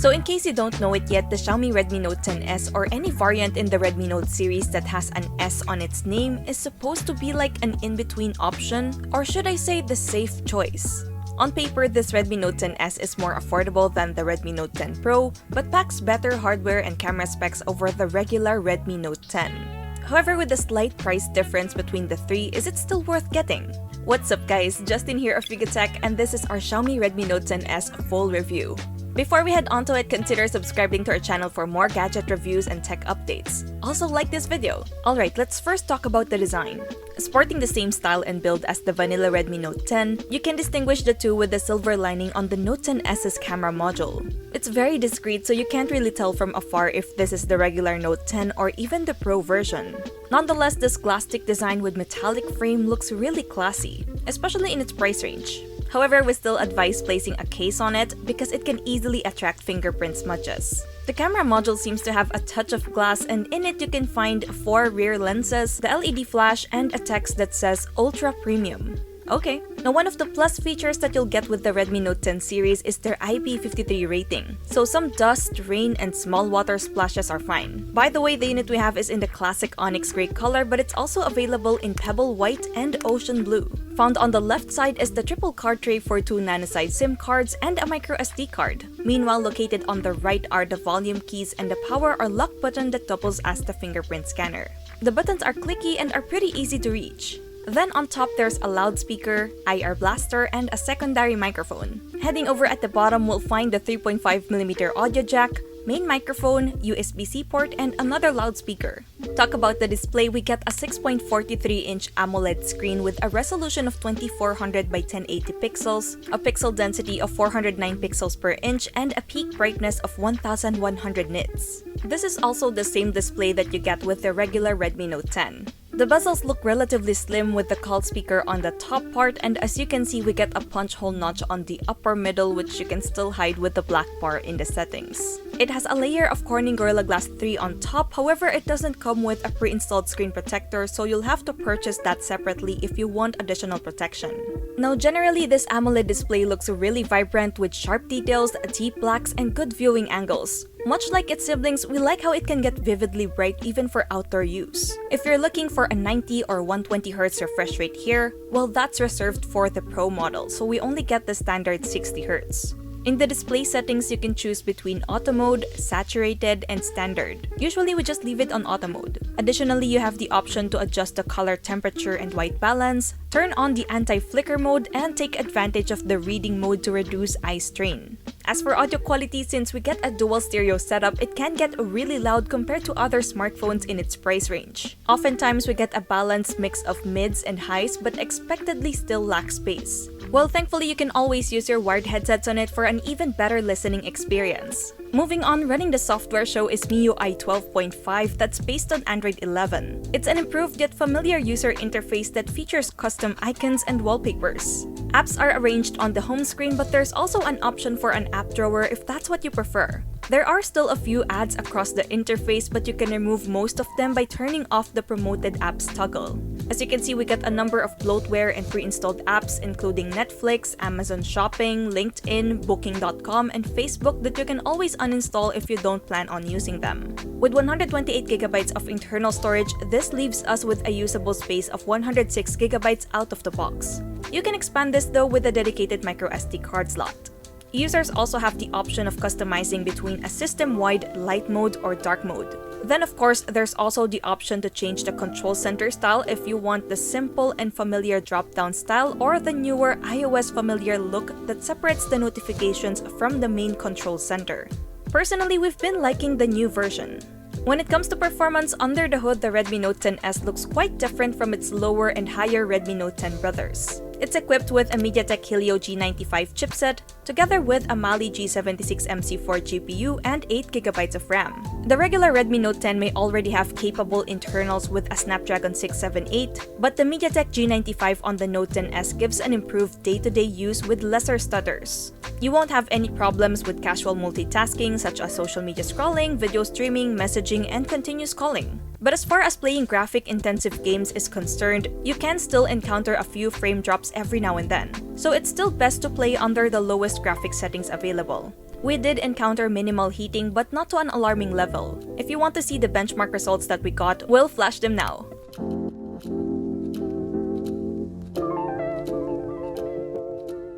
So in case you don't know it yet, the Xiaomi Redmi Note 10s or any variant in the Redmi Note series that has an S on its name is supposed to be like an in-between option, or should I say the safe choice. On paper, this Redmi Note 10s is more affordable than the Redmi Note 10 Pro, but packs better hardware and camera specs over the regular Redmi Note 10. However, with the slight price difference between the three, is it still worth getting? What's up guys, Justin here of Tech, and this is our Xiaomi Redmi Note 10s full review. Before we head on to it, consider subscribing to our channel for more gadget reviews and tech updates. Also like this video. Alright, let's first talk about the design. Sporting the same style and build as the vanilla Redmi Note 10, you can distinguish the two with the silver lining on the Note 10s's camera module. It's very discreet, so you can't really tell from afar if this is the regular Note 10 or even the Pro version. Nonetheless, this glass-stick design with metallic frame looks really classy, especially in its price range. However, we still advise placing a case on it because it can easily attract fingerprint smudges. The camera module seems to have a touch of glass, and in it you can find 4 rear lenses, the LED flash, and a text that says Ultra Premium. Okay. Now, one of the plus features that you'll get with the Redmi Note 10 series is their IP53 rating. So some dust, rain, and small water splashes are fine. By the way, the unit we have is in the classic onyx gray color, but it's also available in pebble white and ocean blue. Found on the left side is the triple card tray for 2 nano-size SIM cards and a micro SD card. Meanwhile, located on the right are the volume keys and the power or lock button that doubles as the fingerprint scanner. The buttons are clicky and are pretty easy to reach. Then on top there's a loudspeaker, IR blaster, and a secondary microphone. Heading over at the bottom, we'll find the 3.5mm audio jack, main microphone, USB-C port, and another loudspeaker. Talk about the display, we get a 6.43-inch AMOLED screen with a resolution of 2400 by 1080 pixels, a pixel density of 409 pixels per inch, and a peak brightness of 1100 nits. This is also the same display that you get with the regular Redmi Note 10. The bezels look relatively slim with the call speaker on the top part, and as you can see, we get a punch hole notch on the upper middle, which you can still hide with the black bar in the settings. It has a layer of Corning Gorilla Glass 3 on top, however it doesn't come with a pre-installed screen protector, so you'll have to purchase that separately if you want additional protection. Now generally, this AMOLED display looks really vibrant with sharp details, deep blacks, and good viewing angles. Much like its siblings, we like how it can get vividly bright even for outdoor use. If you're looking for a 90 or 120Hz refresh rate here, well, that's reserved for the Pro model, so we only get the standard 60Hz. In the display settings, you can choose between auto mode, saturated, and standard. Usually, we just leave it on auto mode. Additionally, you have the option to adjust the color temperature and white balance, turn on the anti-flicker mode, and take advantage of the reading mode to reduce eye strain. As for audio quality, since we get a dual stereo setup, it can get really loud compared to other smartphones in its price range. Oftentimes, we get a balanced mix of mids and highs, but expectedly still lacks bass. Well, thankfully, you can always use your wired headsets on it for an even better listening experience. Moving on, running the software show is MIUI 12.5 that's based on Android 11. It's an improved yet familiar user interface that features custom icons and wallpapers. Apps are arranged on the home screen, but there's also an option for an app drawer if that's what you prefer. There are still a few ads across the interface, but you can remove most of them by turning off the promoted apps toggle. As you can see, we get a number of bloatware and pre-installed apps including Netflix, Amazon Shopping, LinkedIn, Booking.com, and Facebook that you can always uninstall if you don't plan on using them. With 128GB of internal storage, this leaves us with a usable space of 106GB out of the box. You can expand this though with a dedicated microSD card slot. Users also have the option of customizing between a system-wide light mode or dark mode. Then of course, there's also the option to change the control center style if you want the simple and familiar drop-down style or the newer iOS familiar look that separates the notifications from the main control center. Personally, we've been liking the new version. When it comes to performance under the hood, the Redmi Note 10s looks quite different from its lower and higher Redmi Note 10 brothers. It's equipped with a MediaTek Helio G95 chipset, together with a Mali G76MC4 GPU and 8GB of RAM. The regular Redmi Note 10 may already have capable internals with a Snapdragon 678, but the MediaTek G95 on the Note 10s gives an improved day-to-day use with lesser stutters. You won't have any problems with casual multitasking such as social media scrolling, video streaming, messaging, and continuous calling. But as far as playing graphic-intensive games is concerned, you can still encounter a few frame drops every now and then, so it's still best to play under the lowest graphics settings available. We did encounter minimal heating but not to an alarming level. If you want to see the benchmark results that we got, we'll flash them now.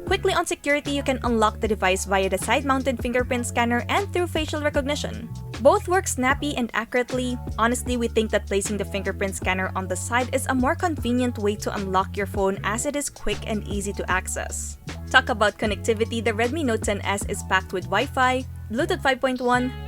Quickly on security, you can unlock the device via the side-mounted fingerprint scanner and through facial recognition. Both work snappy and accurately. Honestly, we think that placing the fingerprint scanner on the side is a more convenient way to unlock your phone as it is quick and easy to access. Talk about connectivity, the Redmi Note 10S is packed with Wi-Fi, Bluetooth 5.1,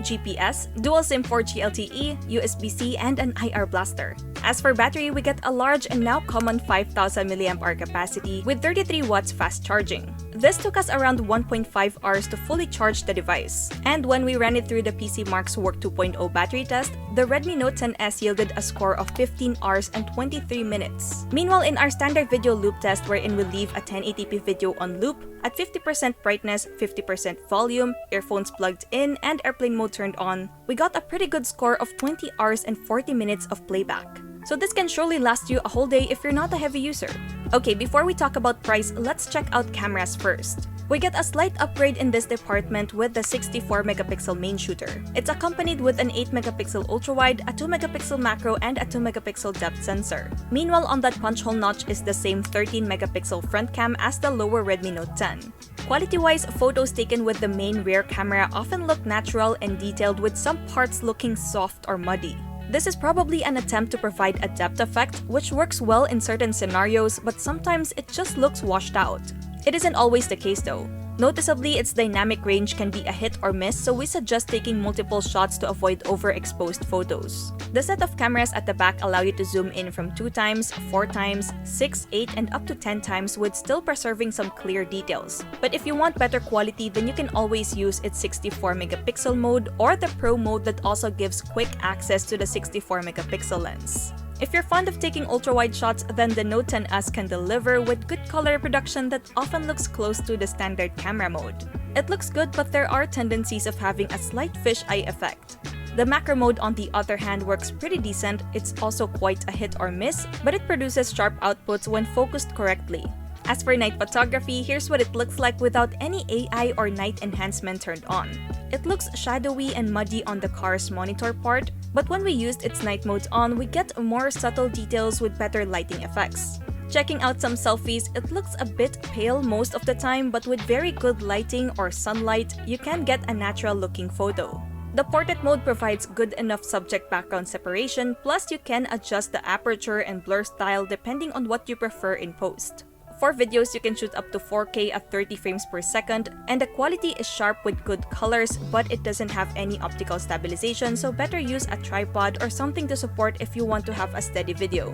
GPS, dual SIM 4G LTE, USB-C, and an IR blaster. As for battery, we get a large and now common 5,000 mAh capacity with 33 watts fast charging. This took us around 1.5 hours to fully charge the device. And when we ran it through the PC Mark's Work 2.0 battery test, the Redmi Note 10S yielded a score of 15 hours and 23 minutes. Meanwhile, in our standard video loop test wherein we leave a 1080p video on loop, at 50% brightness, 50% volume, earphones plugged in, and airplane mode turned on, we got a pretty good score of 20 hours and 40 minutes of playback. So this can surely last you a whole day if you're not a heavy user. Okay, before we talk about price, let's check out cameras first. We get a slight upgrade in this department with the 64-megapixel main shooter. It's accompanied with an 8-megapixel ultra-wide, a 2-megapixel macro, and a 2-megapixel depth sensor. Meanwhile, on that punch hole notch is the same 13-megapixel front cam as the lower Redmi Note 10. Quality-wise, photos taken with the main rear camera often look natural and detailed with some parts looking soft or muddy. This is probably an attempt to provide a depth effect, which works well in certain scenarios, but sometimes it just looks washed out. It isn't always the case though. Noticeably, its dynamic range can be a hit or miss, so we suggest taking multiple shots to avoid overexposed photos. The set of cameras at the back allow you to zoom in from 2 times, 4 times, 6, 8, and up to 10 times with still preserving some clear details. But if you want better quality, then you can always use its 64-megapixel mode or the Pro mode that also gives quick access to the 64-megapixel lens. If you're fond of taking ultra-wide shots, then the Note 10S can deliver with good color reproduction that often looks close to the standard camera mode. It looks good, but there are tendencies of having a slight fisheye effect. The macro mode, on the other hand, works pretty decent. It's also quite a hit or miss, but it produces sharp outputs when focused correctly. As for night photography, here's what it looks like without any AI or night enhancement turned on. It looks shadowy and muddy on the car's monitor part, but when we used its night mode on, we get more subtle details with better lighting effects. Checking out some selfies, it looks a bit pale most of the time, but with very good lighting or sunlight, you can get a natural-looking photo. The portrait mode provides good enough subject-background separation, plus you can adjust the aperture and blur style depending on what you prefer in post. For videos, you can shoot up to 4K at 30 frames per second, and the quality is sharp with good colors, but it doesn't have any optical stabilization, so better use a tripod or something to support if you want to have a steady video.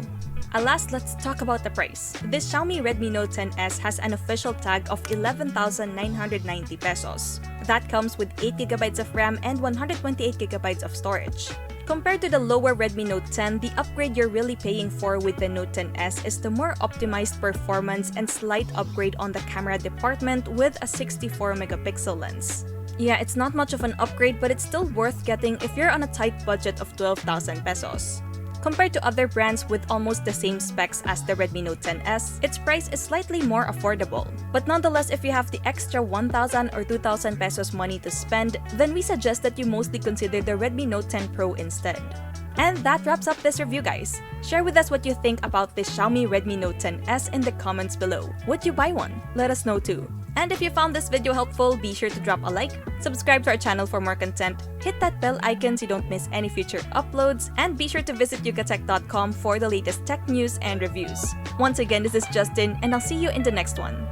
Last, let's talk about the price. This Xiaomi Redmi Note 10S has an official tag of 11,990 pesos. That comes with 8GB of RAM and 128GB of storage. Compared to the lower Redmi Note 10, the upgrade you're really paying for with the Note 10S is the more optimized performance and slight upgrade on the camera department with a 64-megapixel lens. Yeah, it's not much of an upgrade, but it's still worth getting if you're on a tight budget of 12,000 pesos. Compared to other brands with almost the same specs as the Redmi Note 10S, its price is slightly more affordable. But nonetheless, if you have the extra 1,000 or 2,000 pesos money to spend, then we suggest that you mostly consider the Redmi Note 10 Pro instead. And that wraps up this review, guys. Share with us what you think about this Xiaomi Redmi Note 10S in the comments below. Would you buy one? Let us know too. And if you found this video helpful, be sure to drop a like, subscribe to our channel for more content, hit that bell icon so you don't miss any future uploads, and be sure to visit yugatech.com for the latest tech news and reviews. Once again, this is Justin, and I'll see you in the next one.